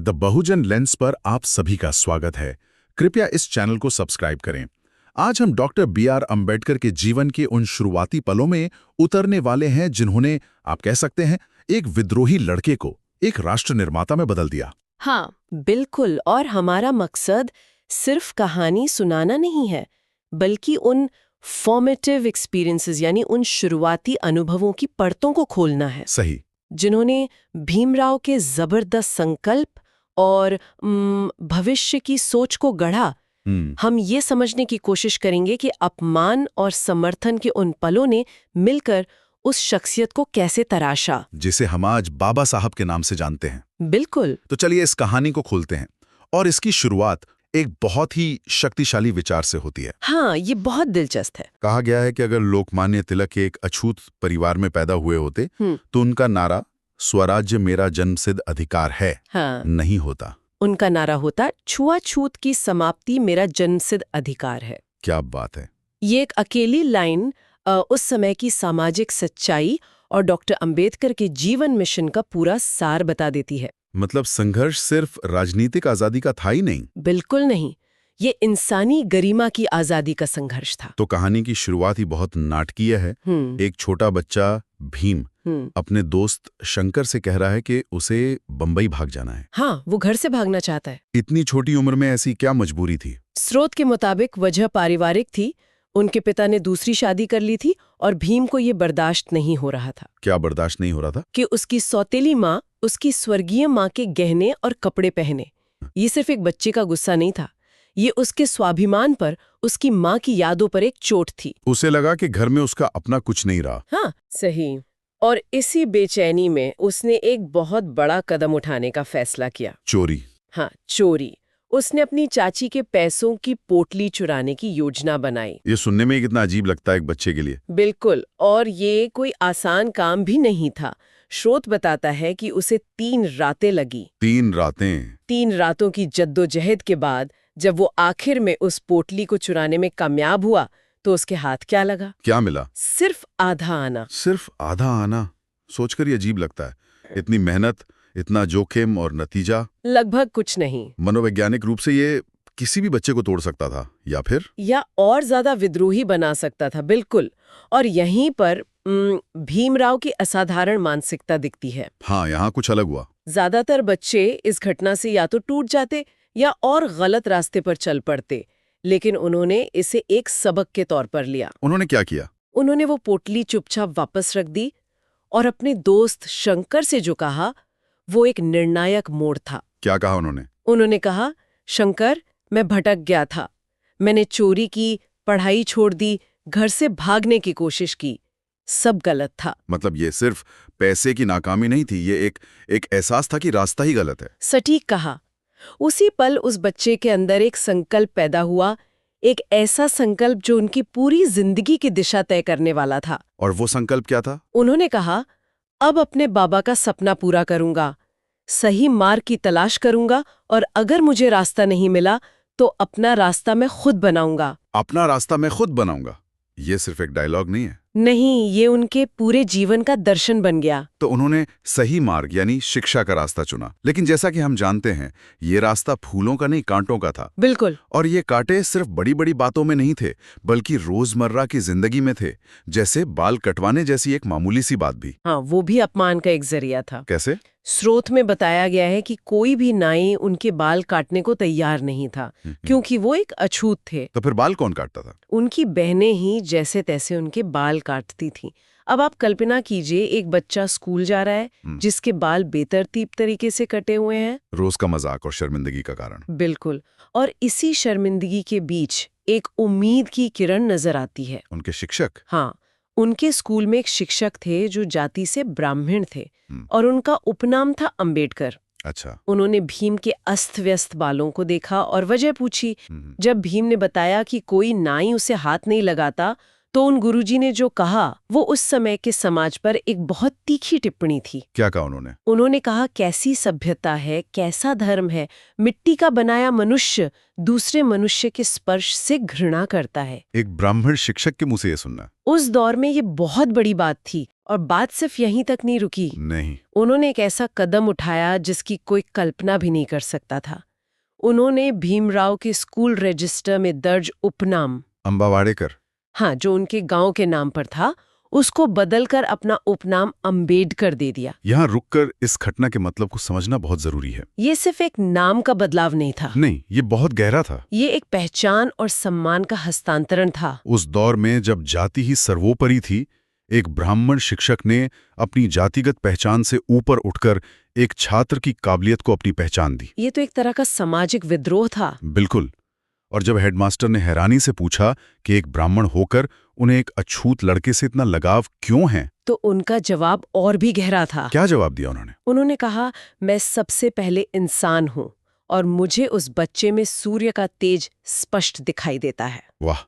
The Bahujan lens पर आप सभी का स्वागत है। कृपया इस चैनल को सब्सक्राइब करें। आज हम डॉक्टर बी.आर. अम्बेडकर के जीवन के उन शुरुआती पलों में उतरने वाले हैं जिन्होंने, आप कह सकते हैं, एक विद्रोही लड़के को एक राष्ट्र निर्माता में बदल दिया। हाँ, बिल्कुल। और हमारा मकसद सिर्फ कहानी सुनाना नहीं है, बल्कि उन फॉर्मेटिव एक्सपीरियंसेस यानी उन शुरुआती अनुभवों की परतों को खोलना है, सही। जिन्होंने भीमराव के जबरदस्त संकल्प और भविष्य की सोच को गढ़ा। हम ये समझने की कोशिश करेंगे कि अपमान और समर्थन के उन पलों ने मिलकर उस शख्सियत को कैसे तराशा, जिसे हम आज बाबा साहब के नाम से जानते हैं। बिल्कुल। तो चलिए इस कहानी को खोलते हैं। और इसकी शुरुआत एक बहुत ही शक्तिशाली विचार से होती है। हाँ, ये बहुत दिलचस्प है। कहा गया है कि अगर लोकमान्य तिलक एक अछूत परिवार में पैदा हुए होते तो उनका नारा स्वराज्य मेरा जन्मसिद्ध अधिकार है नहीं होता। उनका नारा होता छुआछूत की समाप्ति मेरा जन्मसिद्ध अधिकार है। क्या बात है। ये एक अकेली लाइन उस समय की सामाजिक सच्चाई और डॉक्टर अंबेडकर के जीवन मिशन का पूरा सार बता देती है। मतलब संघर्ष सिर्फ राजनीतिक आजादी का था ही नहीं। बिल्कुल नहीं, ये इंसानी गरिमा की आजादी का संघर्ष था। तो कहानी की शुरुआत ही बहुत नाटकीय है। एक छोटा बच्चा भीम अपने दोस्त शंकर से कह रहा है कि उसे बंबई भाग जाना है। हाँ, वो घर से भागना चाहता है। इतनी छोटी उम्र में ऐसी क्या मजबूरी थी? स्रोत के मुताबिक वजह पारिवारिक थी। उनके पिता ने दूसरी शादी कर ली थी और भीम को ये बर्दाश्त नहीं हो रहा था। क्या बर्दाश्त नहीं हो रहा था? कि उसकी सौतेली माँ उसकी स्वर्गीय माँ के गहने और कपड़े पहने। ये सिर्फ एक बच्चे का गुस्सा नहीं था, ये उसके स्वाभिमान पर, उसकी माँ की यादों पर एक चोट थी। उसे लगा कि घर में उसका अपना कुछ नहीं रहा। हाँ, सही। और इसी बेचैनी में उसने एक बहुत बड़ा कदम उठाने का फैसला किया। चोरी। हाँ, चोरी। उसने अपनी चाची के पैसों की पोटली चुराने की योजना बनाई। ये सुनने में कितना अजीब लगता है एक बच्चे के लिए। बिल्कुल। और ये कोई आसान काम भी नहीं था। स्रोत बताता है कि उसे 3 रातें लगी। 3 रातें? 3 रातों की जद्दोजहद के बाद जब वो आखिर में उस पोटली को चुराने में कामयाब हुआ तो उसके हाथ क्या लगा? क्या मिला? सिर्फ आधा आना। सिर्फ आधा आना? सोचकर ये अजीब लगता है। इतनी मेहनत, इतना जोखिम और नतीजा लगभग कुछ नहीं। मनोवैज्ञानिक रूप से ये किसी भी बच्चे को तोड़ सकता था, या और ज्यादा विद्रोही बना सकता था। बिल्कुल। और यहीं पर भीमराव की असाधारण मानसिकता दिखती है। हाँ, यहाँ कुछ अलग हुआ। ज्यादातर बच्चे इस घटना से या तो टूट जाते या और गलत रास्ते पर चल पड़ते, लेकिन उन्होंने इसे एक सबक के तौर पर लिया। उन्होंने क्या किया? उन्होंने वो पोटली चुपचाप वापस रख दी और अपने दोस्त शंकर से जो कहा वो एक निर्णायक मोड़ था। क्या कहा उन्होंने? उन्होंने कहा, शंकर, मैं भटक गया था। मैंने चोरी की, पढ़ाई छोड़ दी, घर से भागने की कोशिश की। सब गलत था। मतलब ये सिर्फ पैसे की नाकामी नहीं थी, ये एक एहसास था कि रास्ता ही गलत है। सटीक कहा। उसी पल उस बच्चे के अंदर एक संकल्प पैदा हुआ, एक ऐसा संकल्प जो उनकी पूरी जिंदगी की दिशा तय करने वाला था। और वो संकल्प क्या था? उन्होंने कहा, अब अपने बाबा का सपना पूरा करूंगा, सही मार्ग की तलाश करूंगा और अगर मुझे रास्ता नहीं मिला तो अपना रास्ता मैं खुद बनाऊंगा। अपना रास्ता मैं खुद बनाऊंगा, ये सिर्फ एक डायलॉग नहीं है। नहीं, ये उनके पूरे जीवन का दर्शन बन गया। तो उन्होंने सही मार्ग यानी शिक्षा का रास्ता चुना। लेकिन जैसा कि हम जानते हैं, ये रास्ता फूलों का नहीं, कांटों का था। बिल्कुल। और ये कांटे सिर्फ बड़ी बड़ी बातों में नहीं थे, बल्कि रोजमर्रा की जिंदगी में थे। जैसे बाल कटवाने जैसी एक मामूली सी बात भी। हाँ, वो भी अपमान का एक जरिया था। कैसे? स्रोत में बताया गया है कि कोई भी नाई उनके बाल काटने को तैयार नहीं था, क्योंकि वो एक अछूत थे। तो फिर बाल कौन काटता था? उनकी बहनें ही जैसे तैसे उनके बाल काटती थीं। अब आप कल्पना कीजिए, एक बच्चा स्कूल जा रहा है जिसके बाल बेतरतीब तरीके से कटे हुए हैं। रोज का मजाक और शर्मिंदगी का कारण। बिल्कुल। और इसी शर्मिंदगी के बीच एक उम्मीद की किरण नजर आती है। उनके शिक्षक? हाँ, उनके स्कूल में एक शिक्षक थे जो जाति से ब्राह्मण थे और उनका उपनाम था अंबेडकर। अच्छा। उन्होंने भीम के अस्त व्यस्त बालों को देखा और वजह पूछी। जब भीम ने बताया कि कोई नाई उसे हाथ नहीं लगाता, तो उन गुरुजी ने जो कहा वो उस समय के समाज पर एक बहुत तीखी टिप्पणी थी। क्या कहा उन्होंने? उन्होंने कहा, कैसी सभ्यता है, कैसा धर्म है, मिट्टी का बनाया मनुष्य दूसरे मनुष्य के स्पर्श से घृणा करता है। एक ब्राह्मण शिक्षक के मुंह से ये सुनना उस दौर में ये बहुत बड़ी बात थी और बात सिर्फ यहीं तक नहीं रुकी। नहीं। उन्होंने एक ऐसा कदम उठाया जिसकी कोई कल्पना भी नहीं कर सकता था। उन्होंने भीमराव के स्कूल रजिस्टर में दर्ज उपनाम, अंबावाडेकर। हाँ, जो उनके गांव के नाम पर था, उसको बदलकर अपना उपनाम अंबेडकर दे दिया। यहाँ रुककर इस घटना के मतलब को समझना बहुत जरूरी है। ये सिर्फ एक नाम का बदलाव नहीं था, नहीं, ये बहुत गहरा था। ये एक पहचान और सम्मान का हस्तांतरण था। उस दौर में जब जाति ही सर्वोपरि थी, एक ब्राह्मण शिक्षक ने अपनी जातिगत पहचान से ऊपर उठकर एक छात्र की काबिलियत को अपनी पहचान दी। ये तो एक तरह का सामाजिक विद्रोह था। बिल्कुल। और जब हेडमास्टर ने हैरानी से पूछा कि एक ब्राह्मण होकर उन्हें एक अछूत लड़के से इतना लगाव क्यों है, तो उनका जवाब और भी गहरा था। क्या जवाब दिया उन्होंने? उन्होंने कहा, मैं सबसे पहले इंसान हूं और मुझे उस बच्चे में सूर्य का तेज स्पष्ट दिखाई देता है। वाह।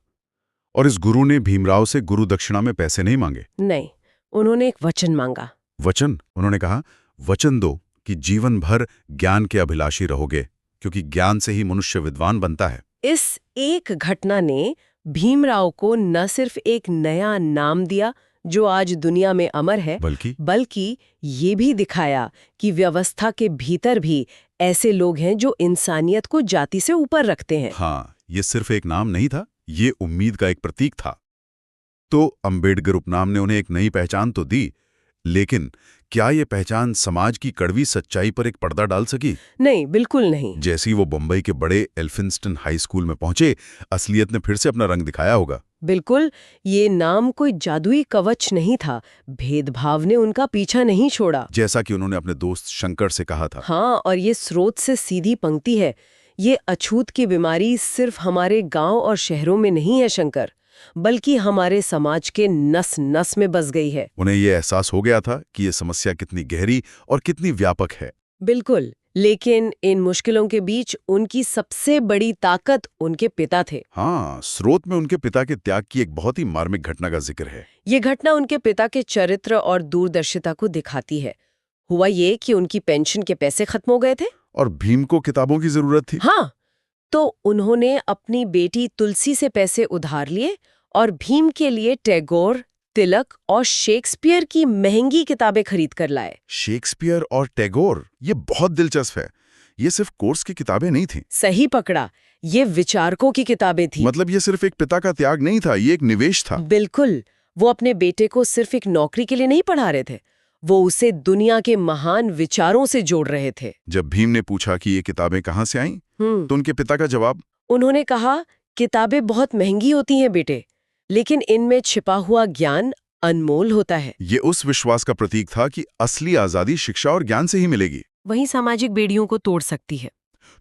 और इस गुरु ने भीमराव से गुरु दक्षिणा में पैसे नहीं मांगे। नहीं, उन्होंने एक वचन मांगा। वचन? उन्होंने कहा, वचन दो कि जीवन भर ज्ञान के अभिलाषी रहोगे, क्योंकि ज्ञान से ही मनुष्य विद्वान बनता है। इस एक घटना ने भीमराव को न सिर्फ एक नया नाम दिया जो आज दुनिया में अमर है, बल्कि ये भी दिखाया कि व्यवस्था के भीतर भी ऐसे लोग हैं जो इंसानियत को जाति से ऊपर रखते हैं। हाँ, ये सिर्फ एक नाम नहीं था, ये उम्मीद का एक प्रतीक था। तो अंबेडकर उपनाम ने उन्हें एक नई पहचान तो दी, लेकिन क्या ये पहचान समाज की कड़वी सच्चाई पर एक पर्दा डाल सकी? नहीं, बिल्कुल नहीं। जैसे ही वो बंबई के बड़े एल्फिंस्टन हाई स्कूल में पहुंचे, असलियत ने फिर से अपना रंग दिखाया होगा। बिल्कुल, ये नाम कोई जादुई कवच नहीं था। भेदभाव ने उनका पीछा नहीं छोड़ा, जैसा कि उन्होंने अपने दोस्त शंकर से कहा था। हाँ, और ये स्रोत से सीधी पंक्ति है। ये अछूत की बीमारी सिर्फ हमारे गांव और शहरों में नहीं है शंकर, बल्कि हमारे समाज के नस नस में बस गई है। उन्हें ये एहसास हो गया था कि ये समस्या कितनी गहरी और कितनी व्यापक है। बिल्कुल, लेकिन इन मुश्किलों के बीच उनकी सबसे बड़ी ताकत उनके पिता थे। हाँ, स्रोत में उनके पिता के त्याग की एक बहुत ही मार्मिक घटना का जिक्र है। ये घटना उनके पिता के चरित्र और दूरदर्शिता को दिखाती है। हुआ ये कि उनकी पेंशन के पैसे खत्म हो गए थे और भीम को किताबों की जरूरत थी। हाँ, तो उन्होंने अपनी बेटी तुलसी से पैसे उधार लिए और भीम के लिए टैगोर, तिलक और शेक्सपियर की महंगी किताबें खरीद कर लाए। शेक्सपियर और टैगोर, ये बहुत दिलचस्प है। ये सिर्फ कोर्स की किताबें नहीं थी। सही पकड़ा, ये विचारकों की किताबें थी। मतलब ये सिर्फ एक पिता का त्याग नहीं था, ये एक निवेश था। बिल्कुल, वो अपने बेटे को सिर्फ एक नौकरी के लिए नहीं पढ़ा रहे थे, वो उसे दुनिया के महान विचारों से जोड़ रहे थे। जब भीम ने पूछा कि ये किताबें कहाँ से आईं, तो उनके पिता का जवाब? उन्होंने कहा, किताबें बहुत महंगी होती हैं बेटे, लेकिन इनमें छिपा हुआ ज्ञान अनमोल होता है। ये उस विश्वास का प्रतीक था कि असली आजादी शिक्षा और ज्ञान से ही मिलेगी। वही सामाजिक बेड़ियों को तोड़ सकती है।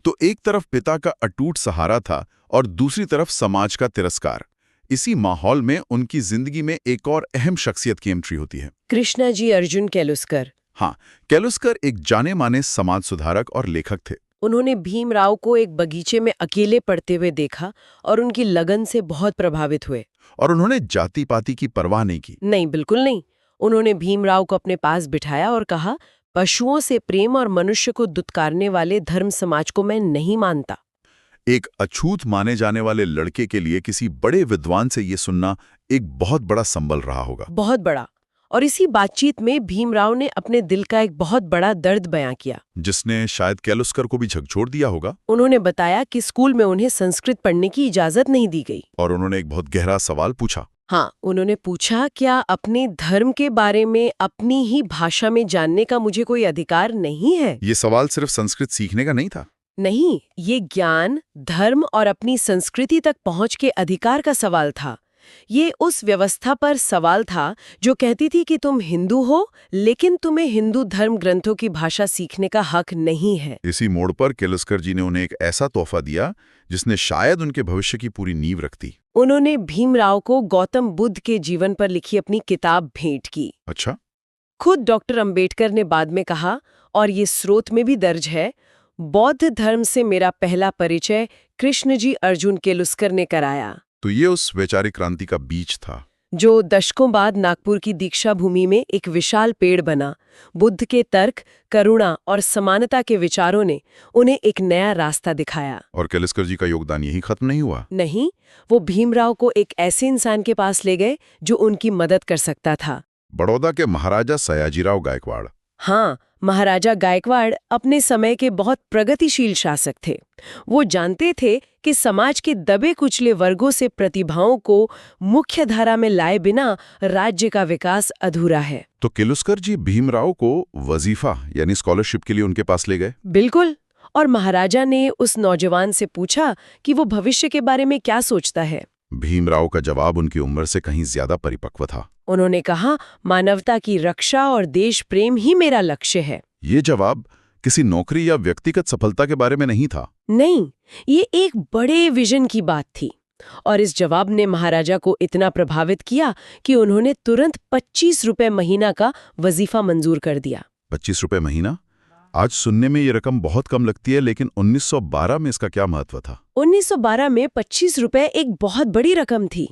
तो एक तरफ पिता का अटूट सहारा था और दूसरी तरफ समाज का तिरस्कार। इसी माहौल में उनकी जिंदगी में एक और अहम शख्सियत की एंट्री होती है। कृष्णाजी अर्जुन केलुस्कर। हाँ, केलुस्कर एक जाने माने समाज सुधारक और लेखक थे। उन्होंने भीमराव को एक बगीचे में अकेले पढ़ते हुए देखा और उनकी लगन से बहुत प्रभावित हुए। और उन्होंने जाति पाति की परवाह नहीं की। नहीं, बिल्कुल नहीं। उन्होंने भीमराव को अपने पास बिठाया और कहा, पशुओं से प्रेम और मनुष्य को दुत्कारने वाले धर्म समाज को मैं नहीं मानता। एक अछूत माने जाने वाले लड़के के लिए किसी बड़े विद्वान से ये सुनना एक बहुत बड़ा संबल रहा होगा। बहुत बड़ा। और इसी बातचीत में भीमराव ने अपने दिल का एक बहुत बड़ा दर्द बयां किया, जिसने शायद केलुस्कर को भी झकझोर दिया होगा। उन्होंने बताया कि स्कूल में उन्हें संस्कृत पढ़ने की इजाजत नहीं दी गई। और उन्होंने एक बहुत गहरा सवाल पूछा। हाँ, उन्होंने पूछा, क्या अपने धर्म के बारे में अपनी ही भाषा में जानने का मुझे कोई अधिकार नहीं है? ये सवाल सिर्फ संस्कृत सीखने का नहीं था। नहीं, ये ज्ञान, धर्म और अपनी संस्कृति तक पहुंच के अधिकार का सवाल था। ये उस व्यवस्था पर सवाल था जो कहती थी कि तुम हिंदू हो, लेकिन तुम्हें हिंदू धर्म ग्रंथों की भाषा सीखने का हक नहीं है। इसी मोड़ पर केलुस्कर जी ने उन्हें एक ऐसा तोहफा दिया जिसने शायद उनके भविष्य की पूरी नींव रख दी। उन्होंने भीमराव को गौतम बुद्ध के जीवन पर लिखी अपनी किताब भेंट की। अच्छा। खुद डॉक्टर अंबेडकर ने बाद में कहा, और ये स्रोत में भी दर्ज है, बौद्ध धर्म से मेरा पहला परिचय कृष्णजी अर्जुन केलुस्कर ने कराया। तो ये उस वैचारिक क्रांति का बीज था जो दशकों बाद नागपुर की दीक्षा भूमि में एक विशाल पेड़ बना। बुद्ध के तर्क, करुणा और समानता के विचारों ने उन्हें एक नया रास्ता दिखाया। और केलुस्कर जी का योगदान यही खत्म नहीं हुआ। नहीं, वो भीमराव को एक ऐसे इंसान के पास ले गए जो उनकी मदद कर सकता था। बड़ौदा के महाराजा सयाजीराव गायकवाड़। हाँ, महाराजा गायकवाड़ अपने समय के बहुत प्रगतिशील शासक थे। वो जानते थे कि समाज के दबे कुचले वर्गों से प्रतिभाओं को मुख्य धारा में लाए बिना राज्य का विकास अधूरा है। तो किर्लोस्कर जी भीमराव को वजीफा यानी स्कॉलरशिप के लिए उनके पास ले गए। बिल्कुल। और महाराजा ने उस नौजवान से पूछा कि वो भविष्य के बारे में क्या सोचता है। भीमराव का जवाब उनकी उम्र से कहीं ज्यादा परिपक्व था। उन्होंने कहा, मानवता की रक्षा और देश प्रेम ही मेरा लक्ष्य है। ये जवाब किसी नौकरी या व्यक्तिगत सफलता के बारे में नहीं था। नहीं, ये एक बड़े विजन की बात थी। और इस जवाब ने महाराजा को इतना प्रभावित किया कि उन्होंने तुरंत 25 रुपए महीना का वजीफा मंजूर कर दिया। 25 रुपए महीना? आज सुनने में ये रकम बहुत कम लगती है, लेकिन 1912 में इसका क्या महत्व था? 1912 में 25 रुपए एक बहुत बड़ी रकम थी।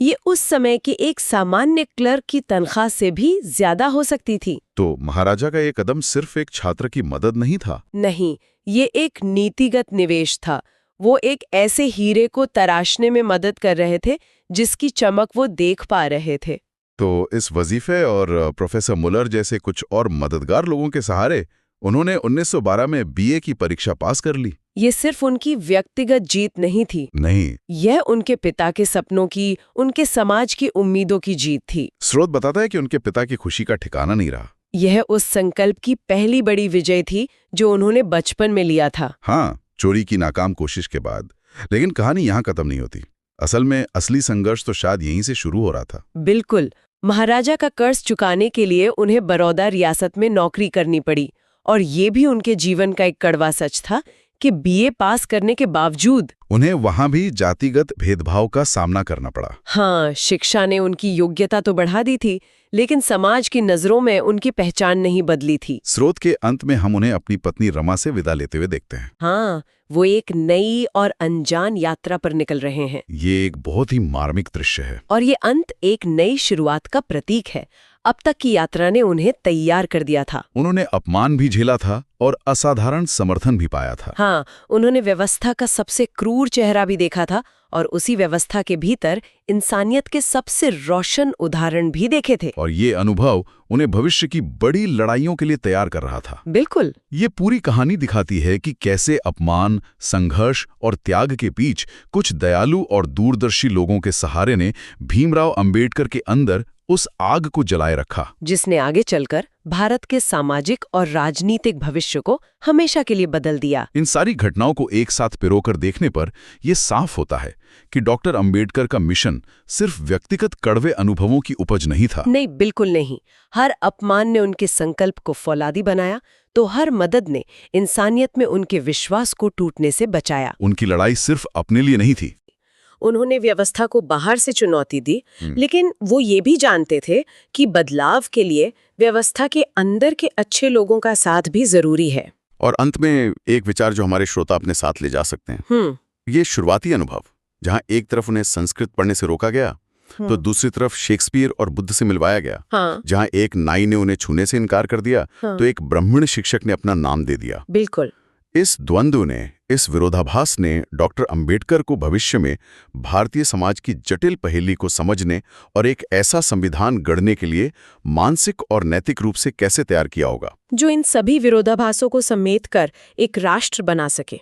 ये उस समय के एक सामान्य क्लर्क की तनख्वाह से भी ज्यादा हो सकती थी। तो महाराजा का ये कदम सिर्फ एक छात्र की मदद नहीं था। नहीं, ये एक नीतिगत निवेश था। वो एक ऐसे हीरे को तराशने में मदद कर रहे थे जिसकी चमक वो देख पा रहे थे। तो इस वजीफे और प्रोफेसर मुलर जैसे कुछ और मददगार लोगों के सहारे उन्होंने 1912 में बीए की परीक्षा पास कर ली। ये सिर्फ उनकी व्यक्तिगत जीत नहीं थी। नहीं, यह उनके पिता के सपनों की, उनके समाज की उम्मीदों की जीत थी। स्रोत बताता है कि उनके पिता की खुशी का ठिकाना नहीं रहा। यह उस संकल्प की पहली बड़ी विजय थी जो उन्होंने बचपन में लिया था। हाँ, चोरी की नाकाम कोशिश के बाद। लेकिन कहानी यहाँ खत्म नहीं होती। असल में असली संघर्ष तो शायद यहीं से शुरू हो रहा था। बिल्कुल। महाराजा का कर्ज चुकाने के लिए उन्हें बड़ौदा रियासत में नौकरी करनी पड़ी। और ये भी उनके जीवन का एक कड़वा सच था कि बीए पास करने के बावजूद उन्हें वहां भी जातिगत भेदभाव का सामना करना पड़ा। हाँ, शिक्षा ने उनकी योग्यता तो बढ़ा दी थी, लेकिन समाज की नजरों में उनकी पहचान नहीं बदली थी। स्रोत के अंत में हम उन्हें अपनी पत्नी रमा से विदा लेते हुए देखते हैं। हाँ, वो एक नई और अनजान यात्रा पर निकल रहे हैं। ये एक बहुत ही मार्मिक दृश्य है। और ये अंत एक नई शुरुआत का प्रतीक है। अब तक की यात्रा ने उन्हें तैयार कर दिया था। उन्होंने अपमान भी झेला था और असाधारण समर्थन भी पाया था। हाँ, उन्होंने व्यवस्था का सबसे क्रूर चेहरा भी देखा था और उसी व्यवस्था के भीतर इंसानियत के सबसे रोशन उदाहरण भी देखे थे। और ये अनुभव उन्हें भविष्य की बड़ी लड़ाइयों के लिए तैयार कर रहा था। बिल्कुल। ये पूरी कहानी दिखाती है कि कैसे अपमान, संघर्ष और त्याग के बीच कुछ दयालु और दूरदर्शी लोगों के सहारे ने भीमराव अंबेडकर के अंदर उस आग को जलाए रखा, जिसने आगे चलकर भारत के सामाजिक और राजनीतिक भविष्य को हमेशा के लिए बदल दिया। इन सारी घटनाओं को एक साथ पिरोकर देखने पर यह साफ होता है कि डॉक्टर अंबेडकर का मिशन सिर्फ व्यक्तिगत कड़वे अनुभवों की उपज नहीं था। नहीं, बिल्कुल नहीं। हर अपमान ने उनके संकल्प को फौलादी बनाया, तो हर मदद ने इंसानियत में उनके विश्वास को टूटने से बचाया। उनकी लड़ाई सिर्फ अपने लिए नहीं थी। उन्होंने व्यवस्था को बाहर से चुनौती दी, लेकिन वो ये भी जानते थे कि बदलाव के लिए व्यवस्था के अंदर के अच्छे लोगों का साथ भी जरूरी है। और अंत में एक विचार जो हमारे श्रोता अपने साथ ले जा सकते हैं, ये शुरुआती अनुभव, जहां एक तरफ उन्हें संस्कृत पढ़ने से रोका गया, तो दूसरी तरफ शेक्सपियर और बुद्ध से मिलवाया गया। हाँ। जहां एक नाई ने उन्हें छूने से इनकार कर दिया, तो एक ब्राह्मण शिक्षक ने अपना नाम दे दिया। बिल्कुल। इस द्वंद्व ने, इस विरोधाभास ने डॉक्टर अंबेडकर को भविष्य में भारतीय समाज की जटिल पहेली को समझने और एक ऐसा संविधान गढ़ने के लिए मानसिक और नैतिक रूप से कैसे तैयार किया होगा, जो इन सभी विरोधाभासों को समेट कर एक राष्ट्र बना सके।